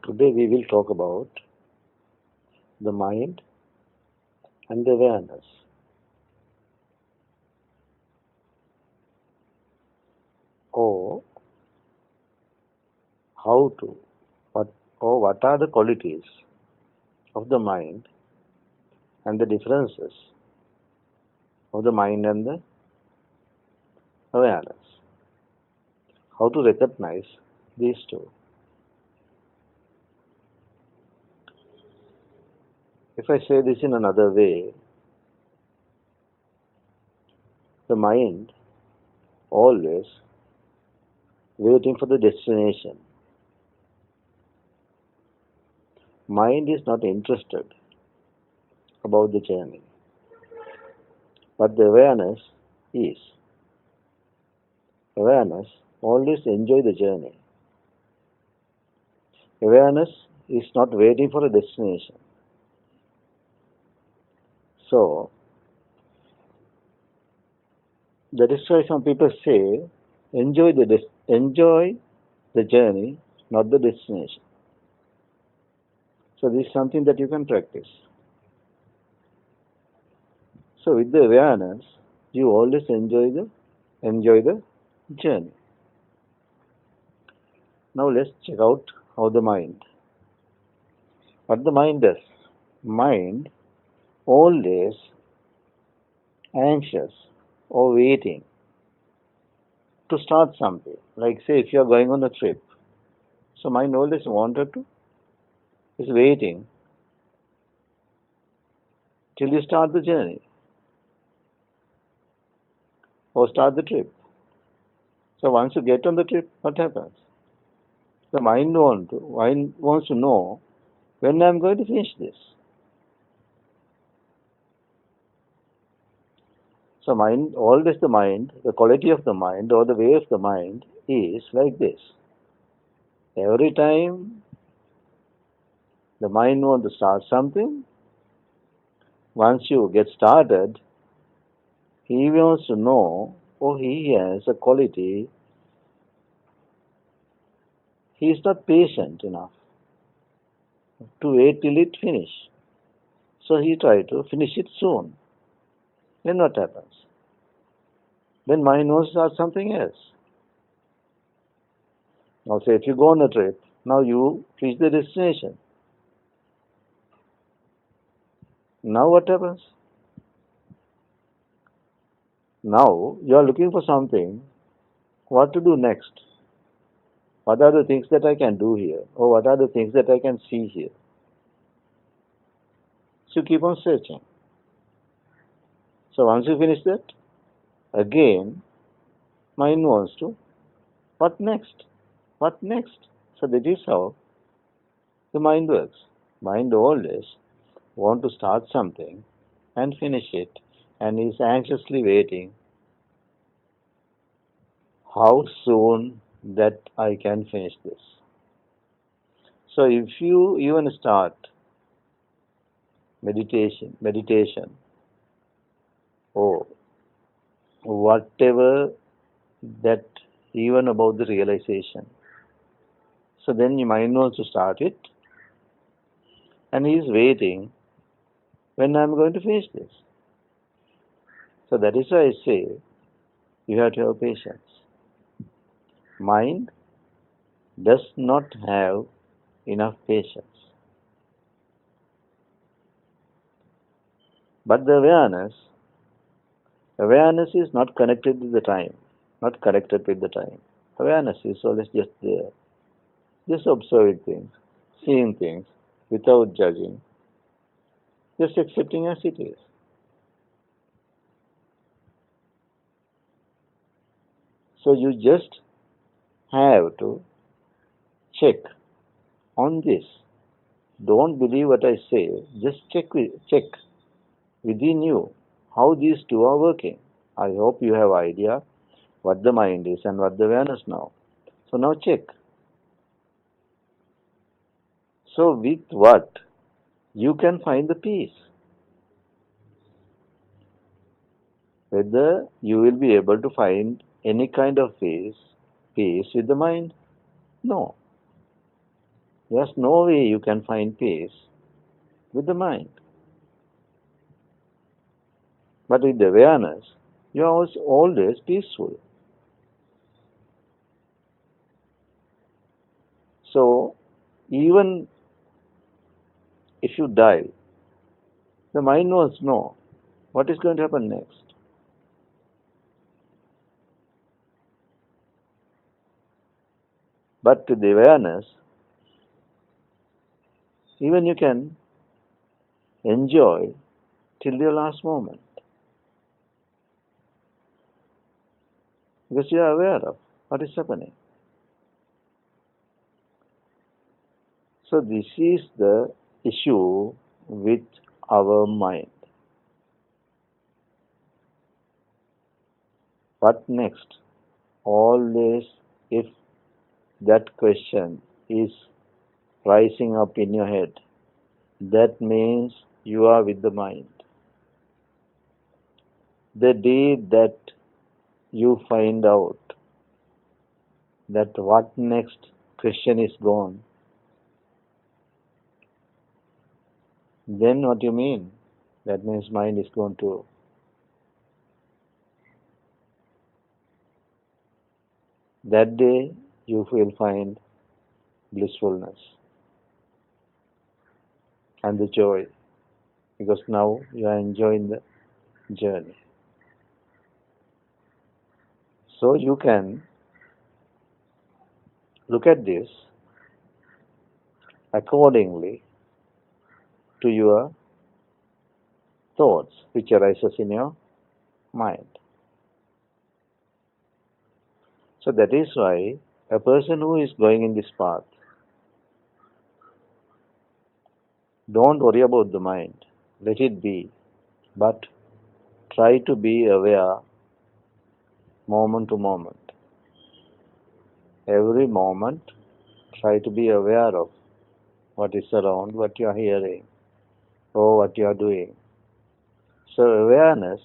Today we will talk about the mind and the awareness. Or how to, what are the qualities of the mind and the differences of the mind and the awareness. How to recognize these two. If I say this in another way, the mind always waiting for the destination. Mind is not interested about the journey, but the awareness is. Awareness always enjoy the journey. Awareness is not waiting for a destination. So, that is why some people say, enjoy the journey, not the destination. So this is something that you can practice. So with the awareness, you always enjoy the journey. Now let's check out how the mind. What the mind does. Mind always anxious or waiting to start something. Like say if you are going on a trip. So mind always wanted to, is waiting till you start the journey or start the trip. So once you get on the trip, what happens? The mind wants to know when I'm going to finish this. So the quality of the mind or the way of the mind is like this. Every time the mind wants to start something, once you get started, he wants to know, or he has a quality, he is not patient enough to wait till it finish. So he tries to finish it soon. Then what happens? Then mind wants to start something else. Now say if you go on a trip, now you reach the destination. Now what happens? Now you are looking for something, what to do next? What are the things that I can do here? Or what are the things that I can see here? So you keep on searching. So once you finish that, again, mind wants to, what next? What next? So that is how the mind works. Mind always want to start something and finish it and is anxiously waiting how soon that I can finish this. So if you even start meditation or whatever that even about the realization, so then your mind wants to start it and he is waiting when I'm going to finish this. So that is why I say you have to have patience. Mind does not have enough patience. But the awareness is not connected with the time, not connected with the time. Awareness is always just there, just observing things, seeing things without judging, just accepting as it is. So you just have to check on this. Don't believe what I say, just check within you how these two are working. I hope you have idea what the mind is and what the awareness now. So now check. So with what you can find the peace? Whether you will be able to find any kind of peace with the mind? No. There's no way you can find peace with the mind. But with the awareness, you are always peaceful. So, even if you die, the mind knows no. What is going to happen next? But with the awareness, even you can enjoy till your last moment because you are aware of what is happening. So this is the issue with our mind. What next? Always, if that question is rising up in your head, that means you are with the mind. The day that you find out that what next question is gone, then what you mean? That means mind is going to. That day you will find blissfulness and the joy because now you are enjoying the journey. So you can look at this accordingly to your thoughts which arises in your mind. So that is why a person who is going in this path, don't worry about the mind, let it be, but try to be aware moment to moment. Every moment, try to be aware of what is around, what you are hearing, or what you are doing. So awareness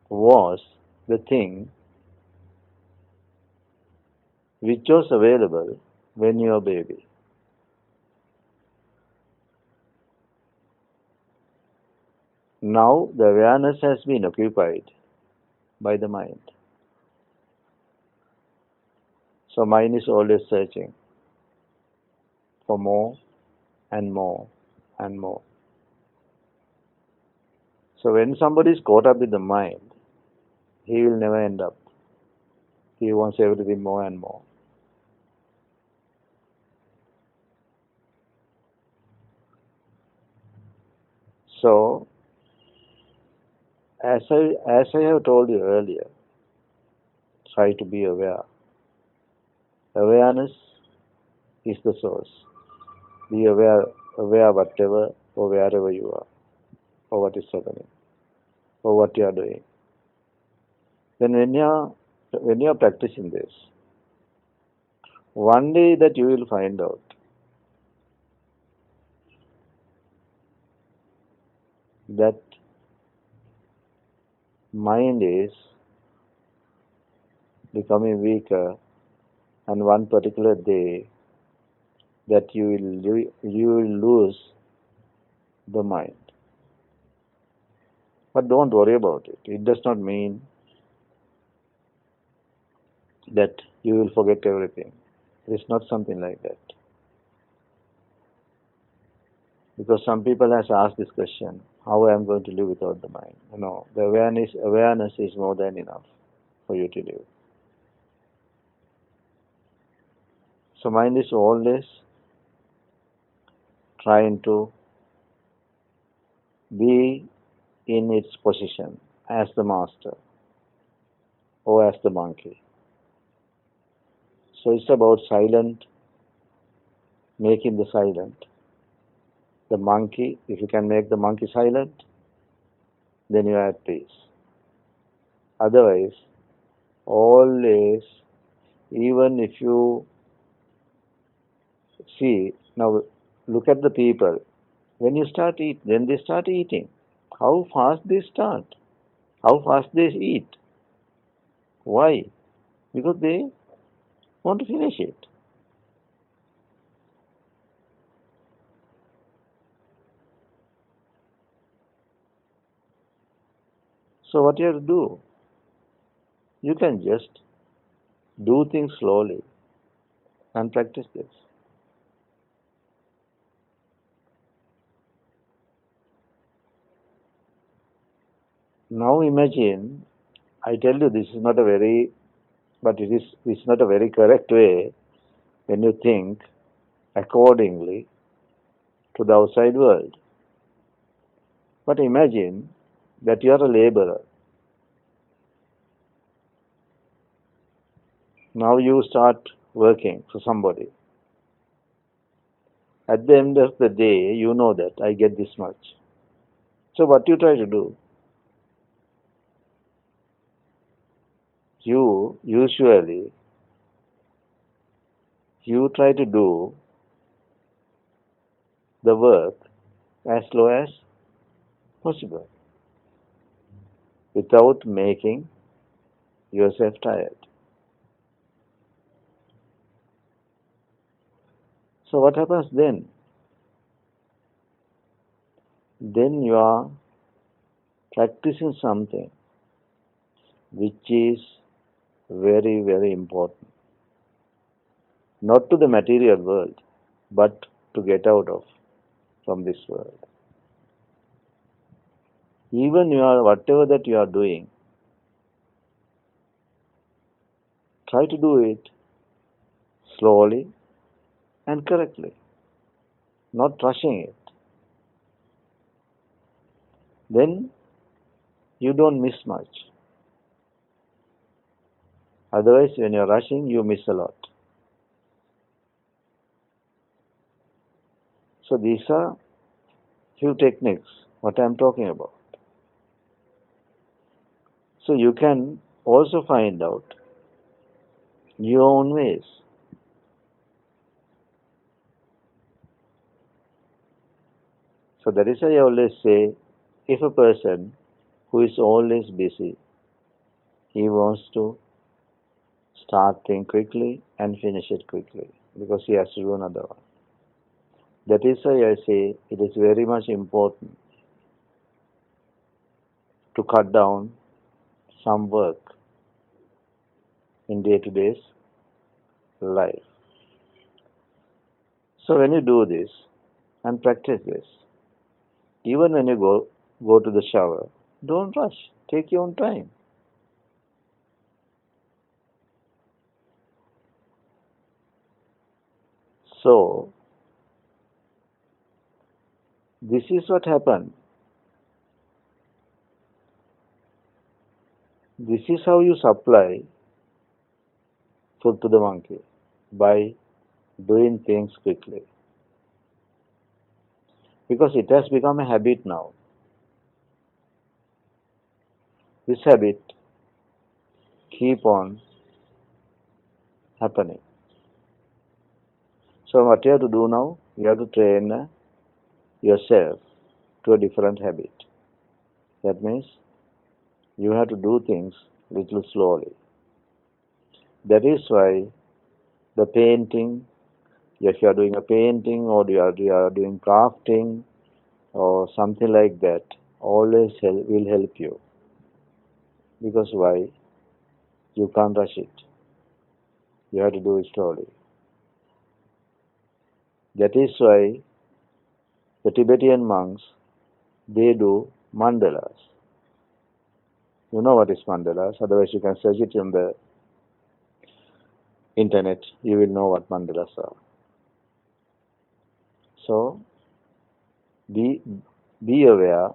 was the thing which was available when you were a baby. Now the awareness has been occupied by the mind. So mind is always searching for more and more and more. So when somebody is caught up with the mind, he will never end up. He wants everything more and more. So as I have told you earlier, try to be aware. Awareness is the source. Be aware whatever or wherever you are, or what is happening, or what you are doing. Then when you are practicing this, one day that you will find out that mind is becoming weaker, and one particular day that you will lose the mind. But don't worry about it. It does not mean that you will forget everything. It is not something like that. Because some people has asked this question, how I am going to live without the mind? No, the awareness is more than enough for you to live. So mind is always trying to be in its position as the master or as the monkey. So it's about making the silent. The monkey, if you can make the monkey silent, then you are at peace. Otherwise, always, even if you see, now look at the people. When they start eating. How fast they start? How fast they eat? Why? Because they want to finish it. So what you have to do? You can just do things slowly and practice this. Now imagine, I tell you this is not a very, but it's not a very correct way when you think accordingly to the outside world. But imagine that you are a laborer. Now you start working for somebody. At the end of the day, you know that I get this much. So what you try to do? You you try to do the work as slow as possible without making yourself tired. So what happens then? Then you are practicing something which is very, very important. Not to the material world, but to get out of from this world. Even whatever that you are doing, try to do it slowly and correctly, not rushing it. Then you don't miss much. Otherwise, when you're rushing, you miss a lot. So these are few techniques what I'm talking about. So you can also find out your own ways. So that is why I always say, if a person who is always busy, he wants to start thing quickly and finish it quickly because he has to do another one. That is why I say it is very much important to cut down some work in day-to-day life. So when you do this and practice this, even when you go to the shower, don't rush. Take your own time. So this is what happened. This is how you supply food to the monkey, by doing things quickly. Because it has become a habit now. This habit keep on happening. So what you have to do now? You have to train yourself to a different habit. That means you have to do things little slowly. That is why the painting, if you are doing a painting or you are doing crafting or something like that, always will help you. Because why? You can't rush it. You have to do it slowly. That is why the Tibetan monks, they do mandalas. You know what is mandalas, otherwise you can search it on the internet, you will know what mandalas are. So be aware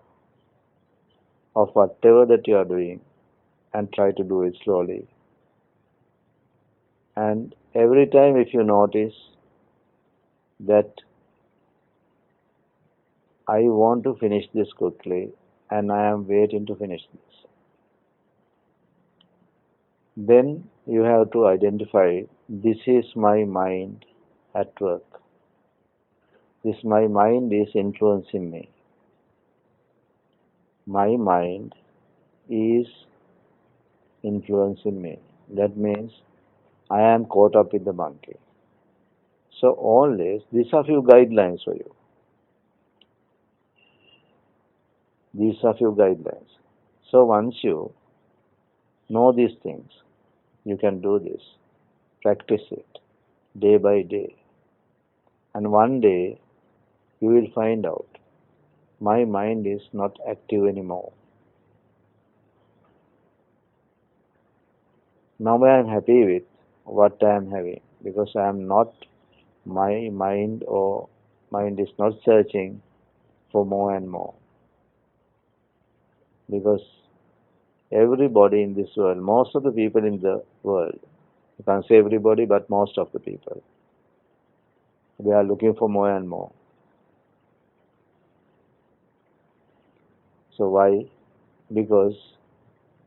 of whatever that you are doing and try to do it slowly. And every time if you notice that I want to finish this quickly and I am waiting to finish this, then you have to identify, this is my mind at work. This my mind is influencing me. My mind is influencing me. That means I am caught up in the monkey. So always, these are few guidelines for you. These are few guidelines. So once you know these things, you can do this. Practice it day by day. And one day you will find out my mind is not active anymore. Now I am happy with what I am having because I am not, my mind or mind is not searching for more and more. Because everybody in this world, most of the people in the world, you can't say everybody, but most of the people, they are looking for more and more. So why? Because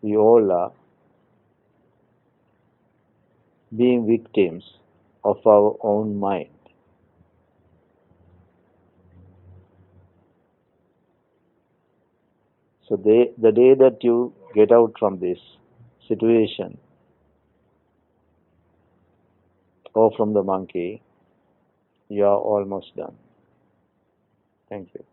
we all are being victims of our own mind. So the day that you get out from this situation or from the monkey, you are almost done. Thank you.